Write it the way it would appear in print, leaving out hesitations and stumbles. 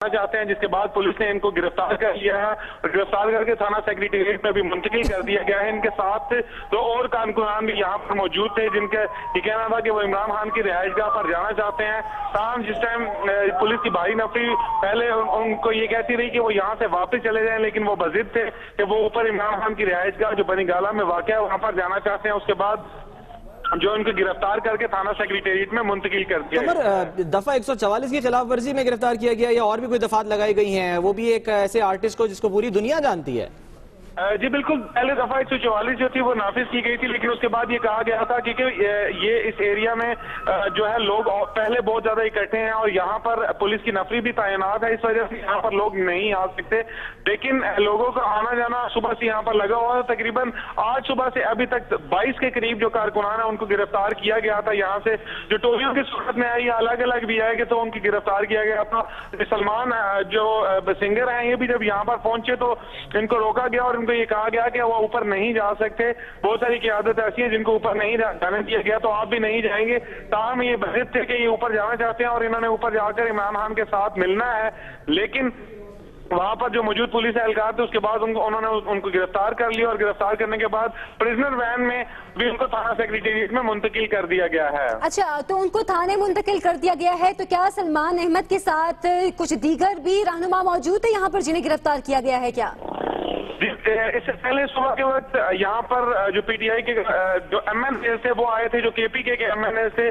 चाहते हैं, जिसके बाद पुलिस ने इनको गिरफ्तार कर लिया है और गिरफ्तार करके थाना सेक्रेटेरिएट में भी मुंतकिल कर दिया गया है। इनके साथ तो और कारकुनान भी यहाँ पर मौजूद थे, जिनके ये कहना था कि वो इमरान खान की रिहाइशगाह पर जाना चाहते हैं। ताहम जिस टाइम पुलिस की भारी नफरी पहले उनको ये कहती रही कि वो यहाँ से वापस चले जाएं, लेकिन वो बजिद थे कि वो ऊपर इमरान खान की रिहाइशगाह जो बनी गाला में वाक़ है वहां पर जाना चाहते हैं। उसके बाद जो इनको गिरफ्तार करके थाना सेक्रेटेरिएट में मुंतकिल कर दिया। दफा 144 की खिलाफ वर्जी में गिरफ्तार किया गया या और भी कोई दफात लगाई गई हैं? वो भी एक ऐसे आर्टिस्ट को जिसको पूरी दुनिया जानती है। जी बिल्कुल, पहले दफा 144 जो थी वो नाफिज की गई थी, लेकिन उसके बाद ये कहा गया था कि ये इस एरिया में जो है लोग पहले बहुत ज्यादा इकट्ठे हैं और यहाँ पर पुलिस की नफरी भी तैनात है, इस वजह से यहाँ पर लोग नहीं आ सकते। लेकिन लोगों का आना जाना सुबह से यहाँ पर लगा हुआ है। तकरीबन आज सुबह से अभी तक 22 के करीब जो कारकुनान है उनको गिरफ्तार किया गया था। यहाँ से जो टोलियों की सूरत में आई, अलग अलग भी आएंगे तो उनकी गिरफ्तार किया गया था। सलमान जो सिंगर है, ये भी जब यहाँ पर पहुंचे तो इनको रोका गया और उनको ये कहा गया कि वो ऊपर नहीं जा सकते। बहुत सारी क़यादत ऐसी है जिनको ऊपर नहीं जाने दिया गया, तो आप भी नहीं जाएंगे। ताहम ये बजिद थे कि ये ऊपर जाना चाहते हैं और इन्होंने ऊपर जाकर इमरान खान के साथ मिलना है, लेकिन वहां पर जो मौजूद पुलिस एहलकार थे उसके बाद उन्होंने उनको गिरफ्तार कर लिया और गिरफ्तार करने के बाद प्रिजनर वैन में भी उनको थाना सेक्रेटेरिएट में मुंतकिल कर दिया गया है। अच्छा, तो उनको थाने मुंतकिल कर दिया गया है, तो क्या सलमान अहमद के साथ कुछ दीगर भी रहनुमा मौजूद है यहाँ पर जिन्हें गिरफ्तार किया गया है क्या? इससे पहले सुबह के वक्त यहाँ पर जो पीटीआई के जो एमएनए थे वो आए थे, जो केपीके के एमएनए थे।